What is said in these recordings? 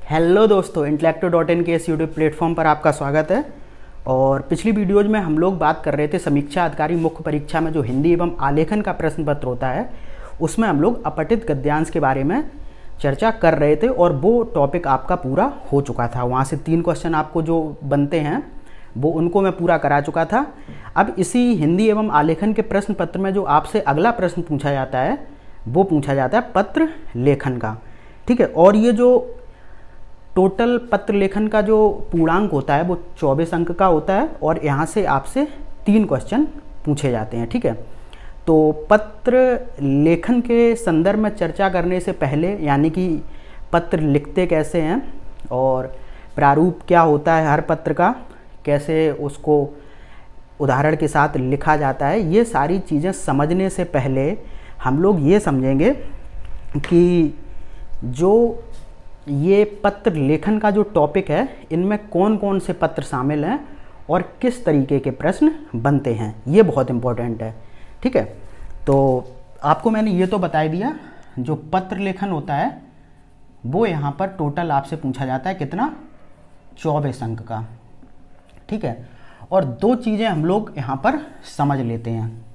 Hello दोस्तों, इंटेलेक्टिव.इन के इस यूट्यूब प्लेटफॉर्म पर आपका स्वागत है। और पिछली वीडियोज में हम लोग बात कर रहे थे समीक्षा अधिकारी मुख्य परीक्षा में जो हिंदी एवं आलेखन का प्रश्न पत्र होता है उसमें हम लोग अपठित गद्यांश के बारे में चर्चा कर रहे थे और वो टॉपिक आपका पूरा हो चुका था। वहाँ से 3 क्वेश्चन आपको जो बनते हैं वो उनको मैं पूरा करा चुका था। अब इसी हिंदी एवं आलेखन के प्रश्न पत्र में जो आपसे अगला प्रश्न पूछा जाता है वो पूछा जाता है पत्र लेखन का। ठीक है, और ये जो टोटल पत्र लेखन का जो पूर्णांक होता है वो 24 अंक का होता है और यहाँ से आपसे 3 क्वेश्चन पूछे जाते हैं। ठीक है, तो पत्र लेखन के संदर्भ में चर्चा करने से पहले यानी कि पत्र लिखते कैसे हैं और प्रारूप क्या होता है हर पत्र का, कैसे उसको उदाहरण के साथ लिखा जाता है, ये सारी चीज़ें समझने से पहले हम लोग ये समझेंगे कि जो ये पत्र लेखन का जो टॉपिक है इनमें कौन कौन से पत्र शामिल हैं और किस तरीके के प्रश्न बनते हैं, ये बहुत इम्पोर्टेंट है। ठीक है, तो आपको मैंने ये तो बता दिया जो पत्र लेखन होता है वो यहाँ पर टोटल आपसे पूछा जाता है कितना, 24 अंक का। ठीक है, और 2 चीज़ें हम लोग यहाँ पर समझ लेते हैं।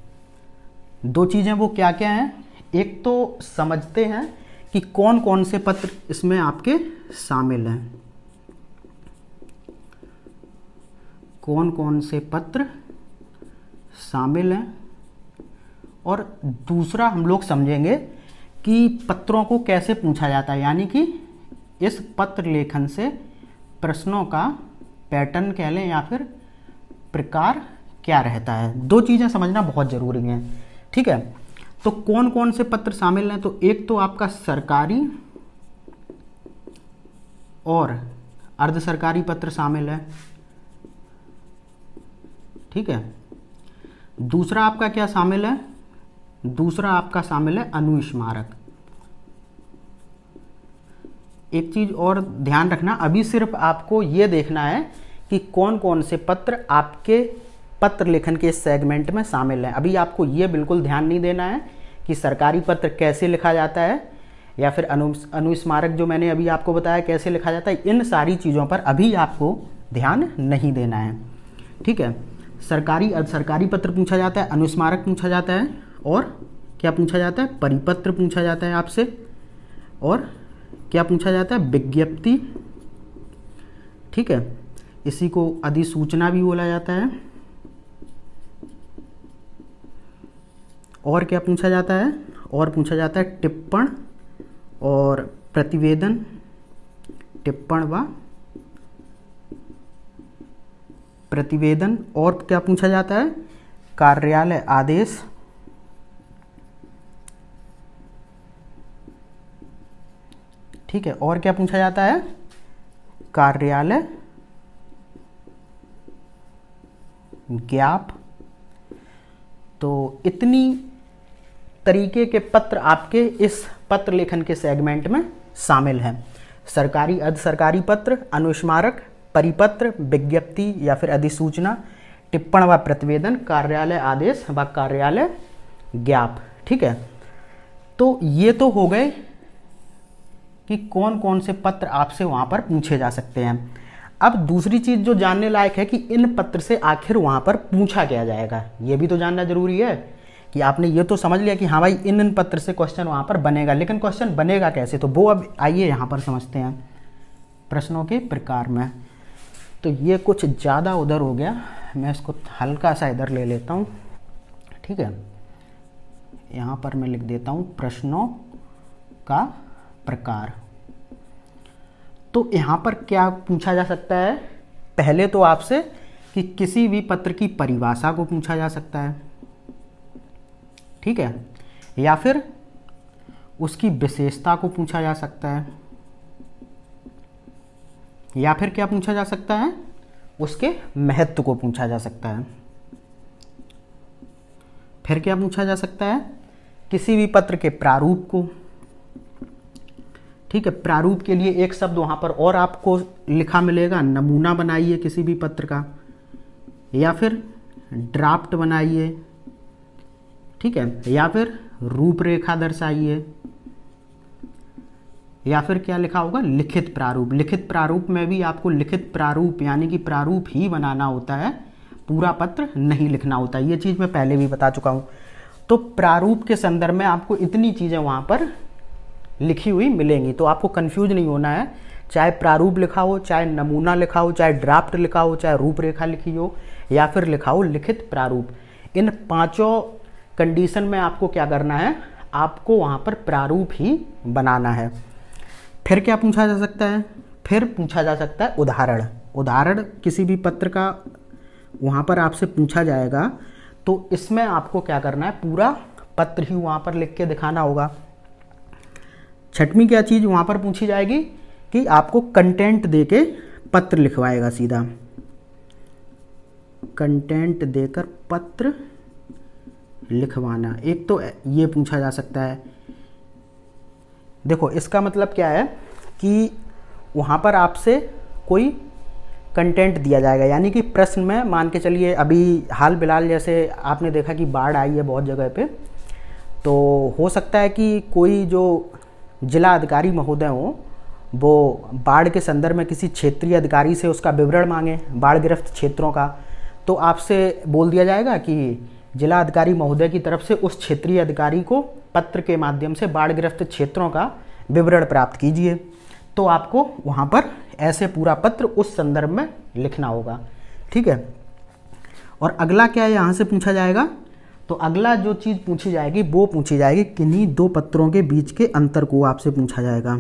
2 चीज़ें वो क्या क्या हैं, एक तो समझते हैं कि कौन कौन से पत्र इसमें आपके शामिल हैं, कौन कौन से पत्र शामिल हैं, और दूसरा हम लोग समझेंगे कि पत्रों को कैसे पूछा जाता है, यानी कि इस पत्र लेखन से प्रश्नों का पैटर्न कह लें या फिर प्रकार क्या रहता है। 2 चीज़ें समझना बहुत ज़रूरी हैं। ठीक है, तो कौन कौन से पत्र शामिल हैं, तो एक तो आपका सरकारी और अर्ध सरकारी पत्र शामिल है। ठीक है, दूसरा आपका क्या शामिल है, दूसरा आपका शामिल है अनुस्मारक। एक चीज और ध्यान रखना, अभी सिर्फ आपको ये देखना है कि कौन कौन से पत्र आपके पत्र लेखन के सेगमेंट में शामिल हैं। अभी आपको ये बिल्कुल ध्यान नहीं देना है कि सरकारी पत्र कैसे लिखा जाता है या फिर अनुस्मारक जो मैंने अभी आपको बताया कैसे लिखा जाता है, इन सारी चीज़ों पर अभी आपको ध्यान नहीं देना है। ठीक है, सरकारी अर्ध सरकारी पत्र पूछा जाता है, अनुस्मारक पूछा जाता है और क्या पूछा जाता है, परिपत्र पूछा जाता है आपसे, और क्या पूछा जाता है, विज्ञप्ति। ठीक है, इसी को अधिसूचना भी बोला जाता है। और क्या पूछा जाता है, और पूछा जाता है टिप्पण और प्रतिवेदन, टिप्पण व प्रतिवेदन, और क्या पूछा जाता है, कार्यालय आदेश। ठीक है, और क्या पूछा जाता है, कार्यालय ज्ञाप। तो इतनी तरीके के पत्र आपके इस पत्र लेखन के सेगमेंट में शामिल हैं। सरकारी अर्ध सरकारी पत्र, अनुस्मारक, परिपत्र, विज्ञप्ति या फिर अधिसूचना, टिप्पण व प्रतिवेदन, कार्यालय आदेश व कार्यालय ज्ञाप। ठीक है, तो ये तो हो गए कि कौन कौन से पत्र आपसे वहाँ पर पूछे जा सकते हैं। अब दूसरी चीज़ जो जानने लायक है कि इन पत्र से आखिर वहाँ पर पूछा क्या जाएगा, ये भी तो जानना जरूरी है। कि आपने ये तो समझ लिया कि हाँ भाई इन पत्र से क्वेश्चन वहाँ पर बनेगा, लेकिन क्वेश्चन बनेगा कैसे, तो वो अब आइए यहाँ पर समझते हैं प्रश्नों के प्रकार में। तो ये कुछ ज़्यादा उधर हो गया, मैं इसको हल्का सा इधर ले लेता हूँ। ठीक है, यहाँ पर मैं लिख देता हूँ प्रश्नों का प्रकार। तो यहाँ पर क्या पूछा जा सकता है, पहले तो आपसे कि किसी भी पत्र की परिभाषा को पूछा जा सकता है। ठीक है, या फिर उसकी विशेषता को पूछा जा सकता है, या फिर क्या पूछा जा सकता है, उसके महत्व को पूछा जा सकता है। फिर क्या पूछा जा सकता है, किसी भी पत्र के प्रारूप को। ठीक है, प्रारूप के लिए एक शब्द वहाँ पर और आपको लिखा मिलेगा, नमूना बनाइए किसी भी पत्र का, या फिर ड्राफ्ट बनाइए। ठीक है, या फिर रूपरेखा दर्शाइए। या फिर क्या लिखा होगा, लिखित प्रारूप। लिखित प्रारूप में भी आपको लिखित प्रारूप यानी कि प्रारूप ही बनाना होता है, पूरा पत्र नहीं लिखना होता है। ये चीज़ मैं पहले भी बता चुका हूँ। तो प्रारूप के संदर्भ में आपको इतनी चीज़ें वहाँ पर लिखी हुई मिलेंगी, तो आपको कंफ्यूज नहीं होना है। चाहे प्रारूप लिखा हो, चाहे नमूना लिखा हो, चाहे ड्राफ्ट लिखा हो, चाहे रूपरेखा लिखी हो, या फिर लिखा हो लिखित प्रारूप, इन पांचों कंडीशन में आपको क्या करना है, आपको वहाँ पर प्रारूप ही बनाना है। फिर क्या पूछा जा सकता है, फिर पूछा जा सकता है उदाहरण। उदाहरण किसी भी पत्र का वहाँ पर आपसे पूछा जाएगा, तो इसमें आपको क्या करना है, पूरा पत्र ही वहाँ पर लिख के दिखाना होगा। छठवीं क्या चीज़ वहाँ पर पूछी जाएगी कि आपको कंटेंट दे के पत्र लिखवाएगा, सीधा कंटेंट देकर पत्र लिखवाना। एक तो ये पूछा जा सकता है। देखो इसका मतलब क्या है कि वहाँ पर आपसे कोई कंटेंट दिया जाएगा, यानी कि प्रश्न में मान के चलिए अभी हाल फिलहाल जैसे आपने देखा कि बाढ़ आई है बहुत जगह पे, तो हो सकता है कि कोई जो जिला अधिकारी महोदय हो वो बाढ़ के संदर्भ में किसी क्षेत्रीय अधिकारी से उसका विवरण मांगे बाढ़ग्रस्त क्षेत्रों का, तो आपसे बोल दिया जाएगा कि जिला अधिकारी महोदय की तरफ से उस क्षेत्रीय अधिकारी को पत्र के माध्यम से बाढ़ग्रस्त क्षेत्रों का विवरण प्राप्त कीजिए। तो आपको वहाँ पर ऐसे पूरा पत्र उस संदर्भ में लिखना होगा, ठीक है। और अगला क्या है यहाँ से पूछा जाएगा, तो अगला जो चीज़ पूछी जाएगी वो पूछी जाएगी किन्हीं दो पत्रों के बीच के अंतर को आपसे पूछा जाएगा।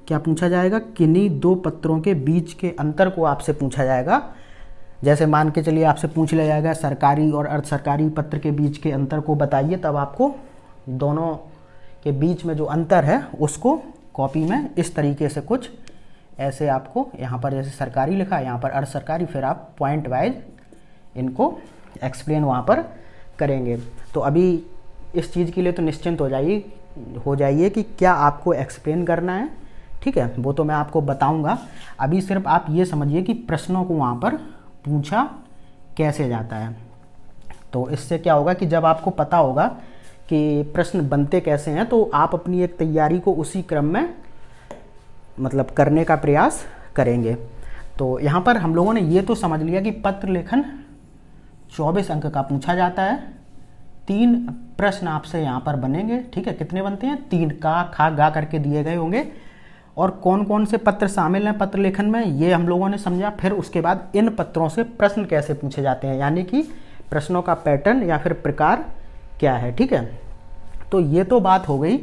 क्या पूछा जाएगा, किन्हीं दो पत्रों के बीच के अंतर को आपसे पूछा जाएगा। जैसे मान के चलिए आपसे पूछ लिया जाएगा सरकारी और अर्ध सरकारी पत्र के बीच के अंतर को बताइए, तब आपको दोनों के बीच में जो अंतर है उसको कॉपी में इस तरीके से कुछ ऐसे आपको यहाँ पर जैसे सरकारी लिखा, यहाँ पर अर्ध सरकारी, फिर आप पॉइंट वाइज इनको एक्सप्लेन वहाँ पर करेंगे। तो अभी इस चीज़ के लिए तो निश्चिंत हो जाइए कि क्या आपको एक्सप्लेन करना है, ठीक है, वो तो मैं आपको बताऊंगा। अभी सिर्फ आप ये समझिए कि प्रश्नों को वहाँ पर पूछा कैसे जाता है। तो इससे क्या होगा कि जब आपको पता होगा कि प्रश्न बनते कैसे हैं, तो आप अपनी एक तैयारी को उसी क्रम में मतलब करने का प्रयास करेंगे। तो यहाँ पर हम लोगों ने ये तो समझ लिया कि पत्र लेखन 24 अंक का पूछा जाता है, 3 प्रश्न आपसे यहाँ पर बनेंगे, ठीक है। कितने बनते हैं, 3, का खा गा करके दिए गए होंगे। और कौन कौन से पत्र शामिल हैं पत्र लेखन में, ये हम लोगों ने समझा। फिर उसके बाद इन पत्रों से प्रश्न कैसे पूछे जाते हैं, यानी कि प्रश्नों का पैटर्न या फिर प्रकार क्या है, ठीक है। तो ये तो बात हो गई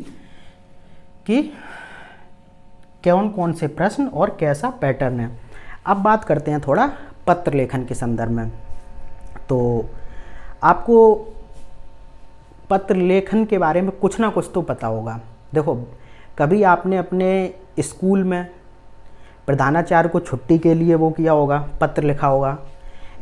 कि कौन कौन से प्रश्न और कैसा पैटर्न है। अब बात करते हैं थोड़ा पत्र लेखन के संदर्भ में। तो आपको पत्र लेखन के बारे में कुछ ना कुछ तो पता होगा। देखो कभी आपने अपने स्कूल में प्रधानाचार्य को छुट्टी के लिए वो किया होगा, पत्र लिखा होगा,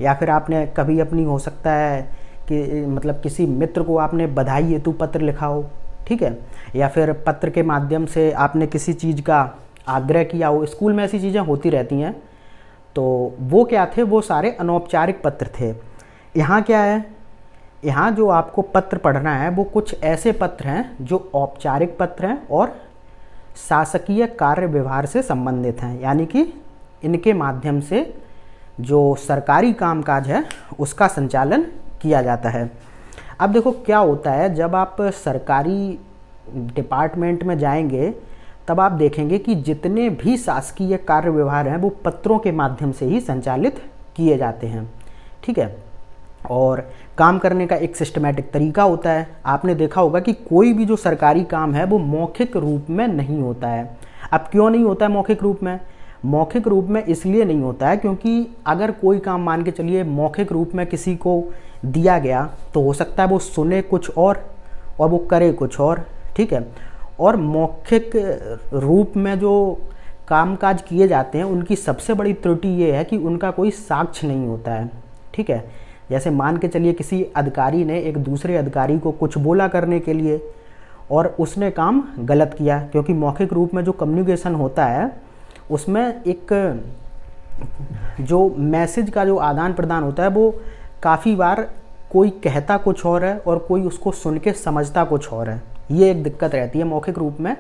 या फिर आपने कभी अपनी हो सकता है कि मतलब किसी मित्र को आपने बधाई हेतु पत्र लिखा हो, ठीक है, या फिर पत्र के माध्यम से आपने किसी चीज़ का आग्रह किया हो। स्कूल में ऐसी चीज़ें होती रहती हैं। तो वो क्या थे, वो सारे अनौपचारिक पत्र थे। यहाँ क्या है, यहाँ जो आपको पत्र पढ़ना है वो कुछ ऐसे पत्र हैं जो औपचारिक पत्र हैं और शासकीय कार्य व्यवहार से संबंधित हैं, यानी कि इनके माध्यम से जो सरकारी कामकाज है उसका संचालन किया जाता है। अब देखो क्या होता है, जब आप सरकारी डिपार्टमेंट में जाएंगे तब आप देखेंगे कि जितने भी शासकीय कार्य व्यवहार हैं वो पत्रों के माध्यम से ही संचालित किए जाते हैं, ठीक है। और काम करने का एक सिस्टमैटिक तरीका होता है। आपने देखा होगा कि कोई भी जो सरकारी काम है वो मौखिक रूप में नहीं होता है। अब क्यों नहीं होता है मौखिक रूप में? मौखिक रूप में इसलिए नहीं होता है क्योंकि अगर कोई काम मान के चलिए मौखिक रूप में किसी को दिया गया तो हो सकता है वो सुने कुछ और वो करे कुछ और, ठीक है। और मौखिक रूप में जो कामकाज किए जाते हैं उनकी सबसे बड़ी त्रुटि ये है कि उनका कोई साक्ष्य नहीं होता है, ठीक है। जैसे मान के चलिए किसी अधिकारी ने एक दूसरे अधिकारी को कुछ बोला करने के लिए और उसने काम गलत किया, क्योंकि मौखिक रूप में जो कम्युनिकेशन होता है उसमें एक जो मैसेज का जो आदान प्रदान होता है वो काफ़ी बार कोई कहता कुछ और है और कोई उसको सुन के समझता कुछ और है, ये एक दिक्कत रहती है मौखिक रूप में।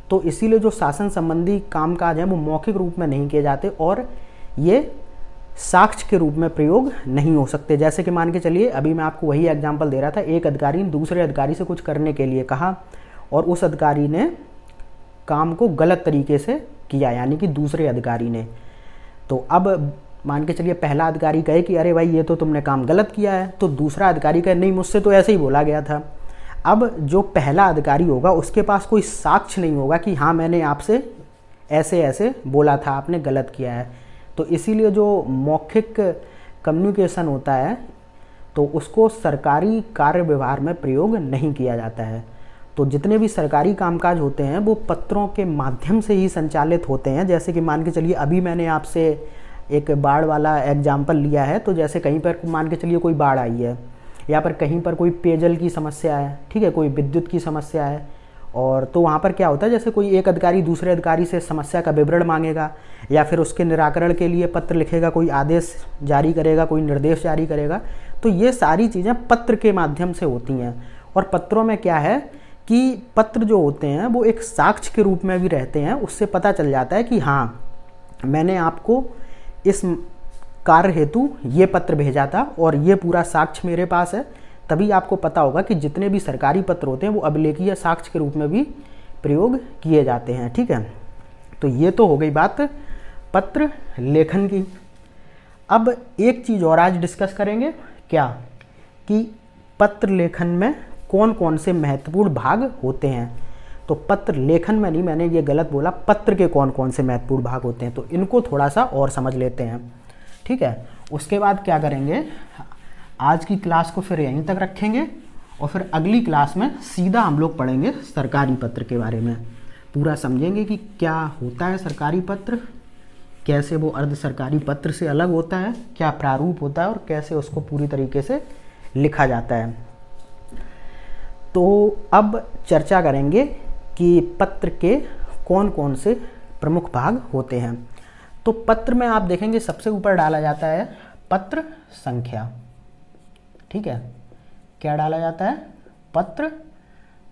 तो इसीलिए जो शासन संबंधी कामकाज हैं वो मौखिक रूप में नहीं किए जाते और ये साक्ष्य के रूप में प्रयोग नहीं हो सकते। जैसे कि मान के चलिए, अभी मैं आपको वही एग्जाम्पल दे रहा था, एक अधिकारी ने दूसरे अधिकारी से कुछ करने के लिए कहा और उस अधिकारी ने काम को गलत तरीके से किया, यानी कि दूसरे अधिकारी ने। तो अब मान के चलिए पहला अधिकारी कहे कि अरे भाई ये तो तुमने काम गलत किया है, तो दूसरा अधिकारी कहे नहीं मुझसे तो ऐसे ही बोला गया था। अब जो पहला अधिकारी होगा उसके पास कोई साक्ष्य नहीं होगा कि हाँ मैंने आपसे ऐसे ऐसे बोला था, आपने गलत किया है। तो इसीलिए जो मौखिक कम्युनिकेशन होता है तो उसको सरकारी कार्य व्यवहार में प्रयोग नहीं किया जाता है। तो जितने भी सरकारी कामकाज होते हैं वो पत्रों के माध्यम से ही संचालित होते हैं। जैसे कि मान के चलिए अभी मैंने आपसे एक बाढ़ वाला एग्जाम्पल लिया है, तो जैसे कहीं पर मान के चलिए कोई बाढ़ आई है या पर कहीं पर कोई पेयजल की समस्या है, ठीक है, कोई विद्युत की समस्या है, और तो वहाँ पर क्या होता है, जैसे कोई एक अधिकारी दूसरे अधिकारी से समस्या का विवरण मांगेगा या फिर उसके निराकरण के लिए पत्र लिखेगा, कोई आदेश जारी करेगा, कोई निर्देश जारी करेगा। तो ये सारी चीज़ें पत्र के माध्यम से होती हैं। और पत्रों में क्या है कि पत्र जो होते हैं वो एक साक्ष्य के रूप में भी रहते हैं। उससे पता चल जाता है कि हाँ मैंने आपको इस कार्य हेतु ये पत्र भेजा था और ये पूरा साक्ष्य मेरे पास है। तभी आपको पता होगा कि जितने भी सरकारी पत्र होते हैं वो अभिलेखीय साक्ष्य के रूप में भी प्रयोग किए जाते हैं। ठीक है, तो ये तो हो गई बात पत्र लेखन की। अब एक चीज़ और आज डिस्कस करेंगे, क्या कि पत्र लेखन में कौन कौन से महत्वपूर्ण भाग होते हैं। तो पत्र लेखन में नहीं, मैंने ये गलत बोला, पत्र के कौन कौन से महत्वपूर्ण भाग होते हैं, तो इनको थोड़ा सा और समझ लेते हैं। ठीक है, उसके बाद क्या करेंगे, आज की क्लास को फिर यहीं तक रखेंगे और फिर अगली क्लास में सीधा हम लोग पढ़ेंगे सरकारी पत्र के बारे में। पूरा समझेंगे कि क्या होता है सरकारी पत्र, कैसे वो अर्ध सरकारी पत्र से अलग होता है, क्या प्रारूप होता है और कैसे उसको पूरी तरीके से लिखा जाता है। तो अब चर्चा करेंगे कि पत्र के कौन कौन से प्रमुख भाग होते हैं। तो पत्र में आप देखेंगे सबसे ऊपर डाला जाता है पत्र संख्या। ठीक है, क्या डाला जाता है, पत्र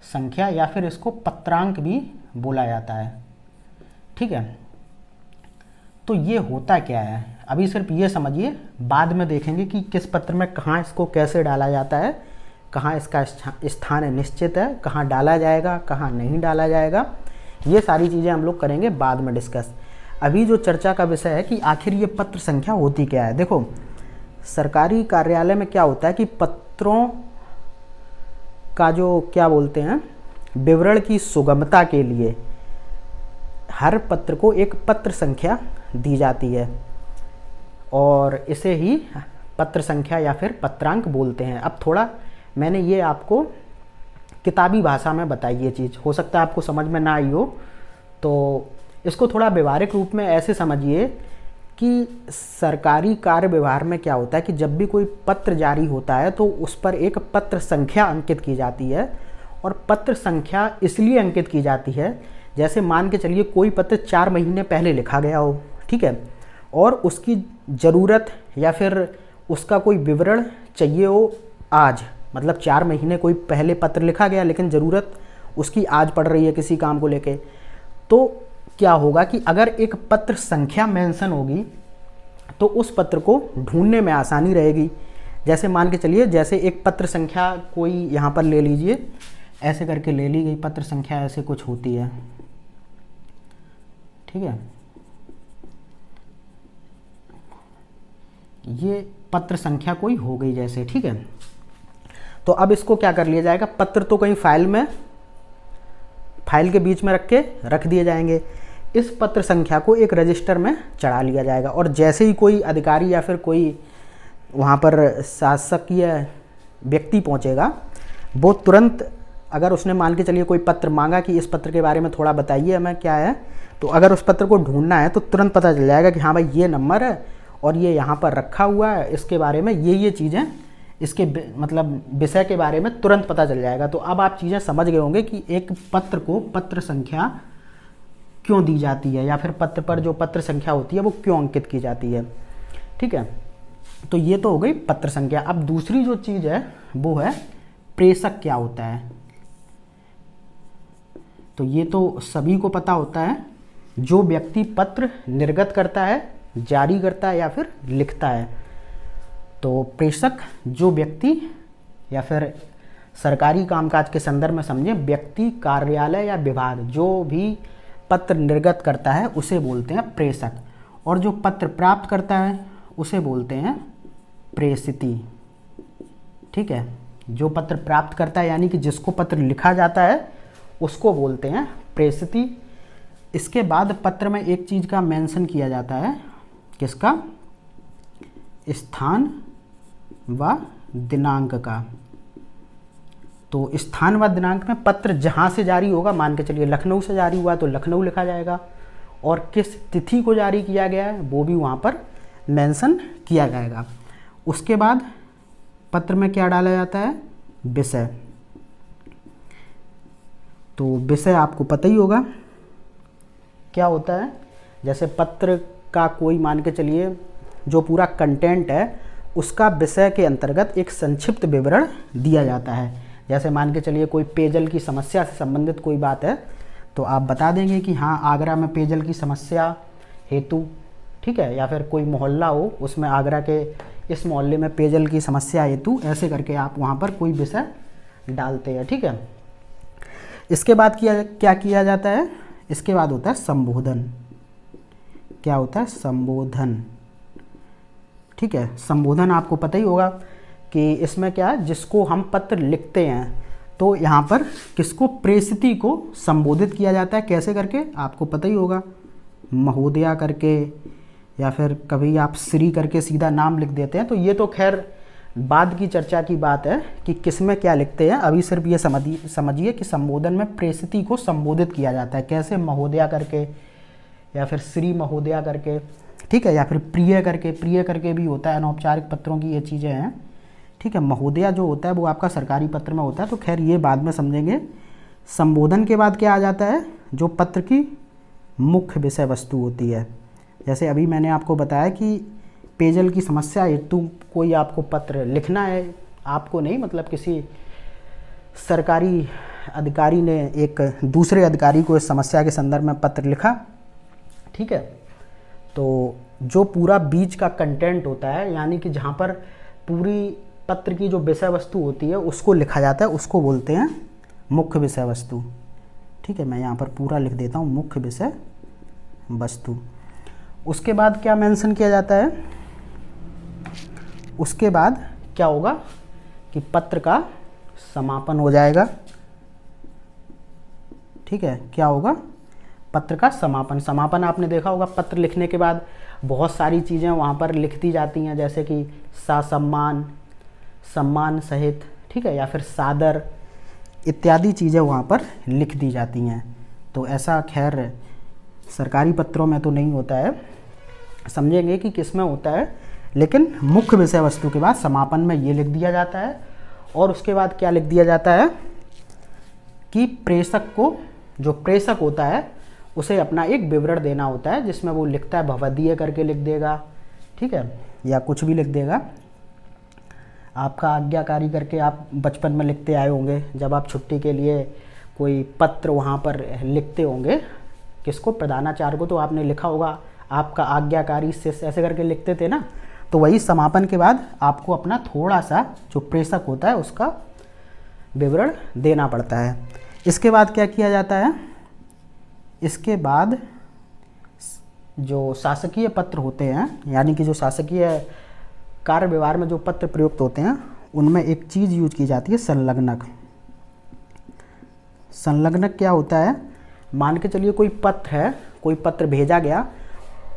संख्या, या फिर इसको पत्रांक भी बोला जाता है। ठीक है, तो ये होता क्या है, अभी सिर्फ ये समझिए, बाद में देखेंगे कि किस पत्र में कहाँ इसको कैसे डाला जाता है, कहाँ इसका स्थान निश्चित है, कहाँ डाला जाएगा, कहाँ नहीं डाला जाएगा। ये सारी चीज़ें हम लोग करेंगे बाद में डिस्कस। अभी जो चर्चा का विषय है कि आखिर ये पत्र संख्या होती क्या है। देखो, सरकारी कार्यालय में क्या होता है कि पत्रों का जो क्या बोलते हैं विवरण की सुगमता के लिए हर पत्र को एक पत्र संख्या दी जाती है और इसे ही पत्र संख्या या फिर पत्रांक बोलते हैं। अब थोड़ा मैंने ये आपको किताबी भाषा में बताई ये चीज़, हो सकता है आपको समझ में ना आई हो, तो इसको थोड़ा व्यवहारिक रूप में ऐसे समझिए कि सरकारी कार्य व्यवहार में क्या होता है कि जब भी कोई पत्र जारी होता है तो उस पर एक पत्र संख्या अंकित की जाती है। और पत्र संख्या इसलिए अंकित की जाती है, जैसे मान के चलिए कोई पत्र 4 महीने पहले लिखा गया हो, ठीक है, और उसकी ज़रूरत या फिर उसका कोई विवरण चाहिए हो आज, मतलब 4 महीने कोई पहले पत्र लिखा गया लेकिन ज़रूरत उसकी आज पड़ रही है किसी काम को लेके, तो क्या होगा कि अगर एक पत्र संख्या मेंशन होगी तो उस पत्र को ढूंढने में आसानी रहेगी। जैसे मान के चलिए, जैसे एक पत्र संख्या कोई यहाँ पर ले लीजिए, ऐसे करके ले ली गई पत्र संख्या, ऐसे कुछ होती है। ठीक है, ये पत्र संख्या कोई हो गई जैसे। ठीक है, तो अब इसको क्या कर लिया जाएगा, पत्र तो कहीं फाइल के बीच में रख दिए जाएंगे। इस पत्र संख्या को एक रजिस्टर में चढ़ा लिया जाएगा और जैसे ही कोई अधिकारी या फिर कोई वहाँ पर शासकीय व्यक्ति पहुँचेगा, वो तुरंत, अगर उसने मान के चलिए कोई पत्र मांगा कि इस पत्र के बारे में थोड़ा बताइए हमें क्या है, तो अगर उस पत्र को ढूंढना है तो तुरंत पता चल जाएगा कि हाँ भाई ये नंबर है और ये यहाँ पर रखा हुआ है, इसके बारे में ये चीज़ें, इसके मतलब विषय के बारे में तुरंत पता चल जाएगा। तो अब आप चीज़ें समझ गए होंगे कि एक पत्र को पत्र संख्या क्यों दी जाती है या फिर पत्र पर जो पत्र संख्या होती है वो क्यों अंकित की जाती है। ठीक है, तो ये तो हो गई पत्र संख्या। अब दूसरी जो चीज़ है वो है प्रेषक क्या होता है। तो ये तो सभी को पता होता है, जो व्यक्ति पत्र निर्गत करता है, जारी करता है या फिर लिखता है। तो प्रेषक जो व्यक्ति या फिर सरकारी कामकाज के संदर्भ में समझें, व्यक्ति, कार्यालय या विभाग जो भी पत्र निर्गत करता है उसे बोलते हैं प्रेषक, और जो पत्र प्राप्त करता है उसे बोलते हैं प्रेषिती। ठीक है, जो पत्र प्राप्त करता है यानी कि जिसको पत्र लिखा जाता है उसको बोलते हैं प्रेषिती। इसके बाद पत्र में एक चीज़ का मेंशन किया जाता है, किसका? स्थान व दिनांक का। तो स्थान व दिनांक में पत्र जहाँ से जारी होगा, मान के चलिए लखनऊ से जारी हुआ तो लखनऊ लिखा जाएगा, और किस तिथि को जारी किया गया है वो भी वहाँ पर मेंशन किया जाएगा। उसके बाद पत्र में क्या डाला जाता है? विषय। तो विषय आपको पता ही होगा क्या होता है। जैसे पत्र का कोई, मान के चलिए जो पूरा कंटेंट है उसका विषय के अंतर्गत एक संक्षिप्त विवरण दिया जाता है। जैसे मान के चलिए कोई पेयजल की समस्या से संबंधित कोई बात है तो आप बता देंगे कि हाँ, आगरा में पेयजल की समस्या हेतु, ठीक है, या फिर कोई मोहल्ला हो उसमें आगरा के इस मोहल्ले में पेयजल की समस्या हेतु, ऐसे करके आप वहाँ पर कोई विषय डालते हैं। ठीक है, इसके बाद क्या किया जाता है? इसके बाद होता है संबोधन। क्या होता है? संबोधन। ठीक है, संबोधन आपको पता ही होगा कि इसमें क्या है, जिसको हम पत्र लिखते हैं तो यहाँ पर किसको? प्रेषिती को संबोधित किया जाता है। कैसे करके? आपको पता ही होगा, महोदया करके, या फिर कभी आप श्री करके सीधा नाम लिख देते हैं। तो ये तो खैर बाद की चर्चा की बात है कि किस में क्या लिखते हैं। अभी सिर्फ ये समझिए कि संबोधन में प्रेषिती को संबोधित किया जाता है। कैसे? महोदया करके या फिर श्री महोदया करके, ठीक है, या फिर प्रिय करके। प्रिय करके भी होता है, अनौपचारिक पत्रों की ये चीज़ें हैं। ठीक है, महोदया जो होता है वो आपका सरकारी पत्र में होता है, तो खैर ये बाद में समझेंगे। संबोधन के बाद क्या आ जाता है? जो पत्र की मुख्य विषय वस्तु होती है। जैसे अभी मैंने आपको बताया कि पेयजल की समस्या हेतु कोई आपको पत्र लिखना है, आपको नहीं, मतलब किसी सरकारी अधिकारी ने एक दूसरे अधिकारी को इस समस्या के संदर्भ में पत्र लिखा। ठीक है, तो जो पूरा बीच का कंटेंट होता है, यानी कि जहाँ पर पूरी पत्र की जो विषय वस्तु होती है उसको लिखा जाता है, उसको बोलते हैं मुख्य विषय वस्तु। ठीक है, मैं यहाँ पर पूरा लिख देता हूँ, मुख्य विषय वस्तु। उसके बाद क्या मेंशन किया जाता है? उसके बाद क्या होगा कि पत्र का समापन हो जाएगा। ठीक है, क्या होगा? पत्र का समापन। समापन आपने देखा होगा, पत्र लिखने के बाद बहुत सारी चीज़ें वहाँ पर लिख दी जाती हैं, जैसे कि ससम्मान, सम्मान सहित, ठीक है, या फिर सादर इत्यादि चीज़ें वहाँ पर लिख दी जाती हैं। तो ऐसा खैर सरकारी पत्रों में तो नहीं होता है, समझेंगे कि किस में होता है, लेकिन मुख्य विषय वस्तु के बाद समापन में ये लिख दिया जाता है। और उसके बाद क्या लिख दिया जाता है कि प्रेषक को, जो प्रेषक होता है उसे अपना एक विवरण देना होता है, जिसमें वो लिखता है भवदीय करके लिख देगा, ठीक है, या कुछ भी लिख देगा। आपका आज्ञाकारी करके आप बचपन में लिखते आए होंगे, जब आप छुट्टी के लिए कोई पत्र वहाँ पर लिखते होंगे, किसको? प्रधानाचार्य को, तो आपने लिखा होगा आपका आज्ञाकारी से, ऐसे करके लिखते थे ना। तो वही समापन के बाद आपको अपना थोड़ा सा जो प्रेषक होता है उसका विवरण देना पड़ता है। इसके बाद क्या किया जाता है? इसके बाद जो शासकीय पत्र होते हैं, यानी कि जो शासकीय कार्य व्यवहार में जो पत्र प्रयुक्त होते हैं, उनमें एक चीज़ यूज की जाती है, संलग्नक। संलग्नक क्या होता है? मान के चलिए कोई पत्र है, कोई पत्र भेजा गया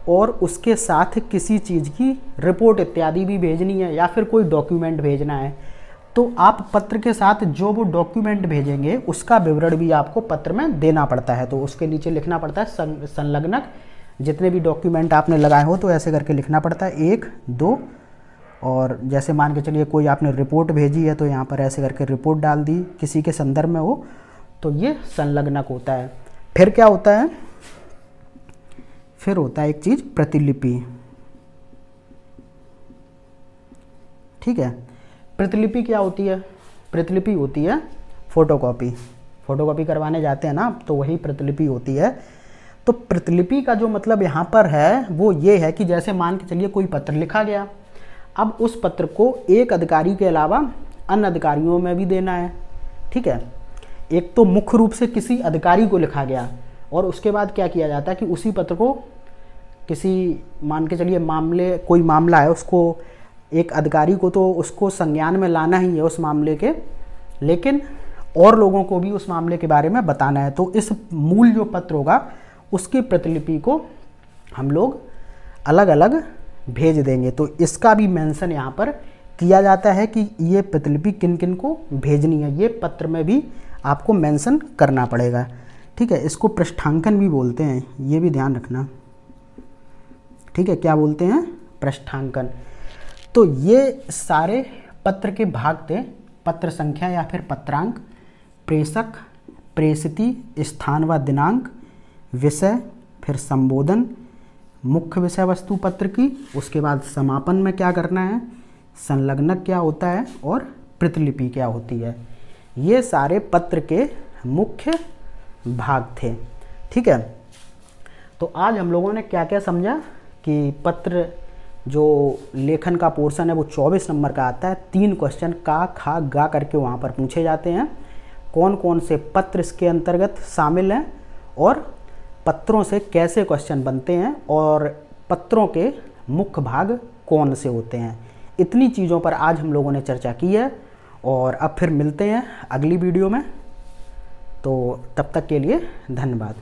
और उसके साथ किसी चीज़ की रिपोर्ट इत्यादि भी भेजनी है, या फिर कोई डॉक्यूमेंट भेजना है, तो आप पत्र के साथ जो वो डॉक्यूमेंट भेजेंगे उसका विवरण भी आपको पत्र में देना पड़ता है। तो उसके नीचे लिखना पड़ता है संलग्नक। जितने भी डॉक्यूमेंट आपने लगाए हो तो ऐसे करके लिखना पड़ता है, 1, 2, और जैसे मान के चलिए कोई आपने रिपोर्ट भेजी है तो यहाँ पर ऐसे करके रिपोर्ट डाल दी, किसी के संदर्भ में हो, तो ये संलग्नक होता है। फिर क्या होता है? फिर होता है एक चीज़, प्रतिलिपि। ठीक है, प्रतिलिपि क्या होती है? प्रतिलिपि होती है फोटोकॉपी। फोटोकॉपी करवाने जाते हैं ना, तो वही प्रतिलिपि होती है। तो प्रतिलिपि का जो मतलब यहाँ पर है वो ये है कि जैसे मान के चलिए कोई पत्र लिखा गया, अब उस पत्र को एक अधिकारी के अलावा अन्य अधिकारियों में भी देना है। ठीक है, एक तो मुख्य रूप से किसी अधिकारी को लिखा गया और उसके बाद क्या किया जाता है कि उसी पत्र को किसी, मान के चलिए मामले, कोई मामला है, उसको एक अधिकारी को तो उसको संज्ञान में लाना ही है उस मामले के, लेकिन और लोगों को भी उस मामले के बारे में बताना है। तो इस मूल जो पत्र होगा उसकी प्रतिलिपि को हम लोग अलग अलग भेज देंगे। तो इसका भी मेंशन यहाँ पर किया जाता है कि ये प्रतिलिपि किन किन को भेजनी है, ये पत्र में भी आपको मेंशन करना पड़ेगा। ठीक है, इसको पृष्ठांकन भी बोलते हैं, ये भी ध्यान रखना। ठीक है, क्या बोलते हैं? पृष्ठांकन। तो ये सारे पत्र के भाग थे, पत्र संख्या या फिर पत्रांक, प्रेषक, प्रेषिती, स्थान व दिनांक, विषय, फिर संबोधन, मुख्य विषय वस्तु पत्र की, उसके बाद समापन में क्या करना है, संलग्नक क्या होता है और प्रतिलिपि क्या होती है। ये सारे पत्र के मुख्य भाग थे। ठीक है, तो आज हम लोगों ने क्या क्या समझा कि पत्र जो लेखन का पोर्शन है वो 24 नंबर का आता है। 3 क्वेश्चन का, खा, गा करके वहाँ पर पूछे जाते हैं। कौन कौन से पत्र इसके अंतर्गत शामिल हैं और पत्रों से कैसे क्वेश्चन बनते हैं और पत्रों के मुख्य भाग कौन से होते हैं। इतनी चीज़ों पर आज हम लोगों ने चर्चा की है और अब फिर मिलते हैं अगली वीडियो में। तो तब तक के लिए धन्यवाद।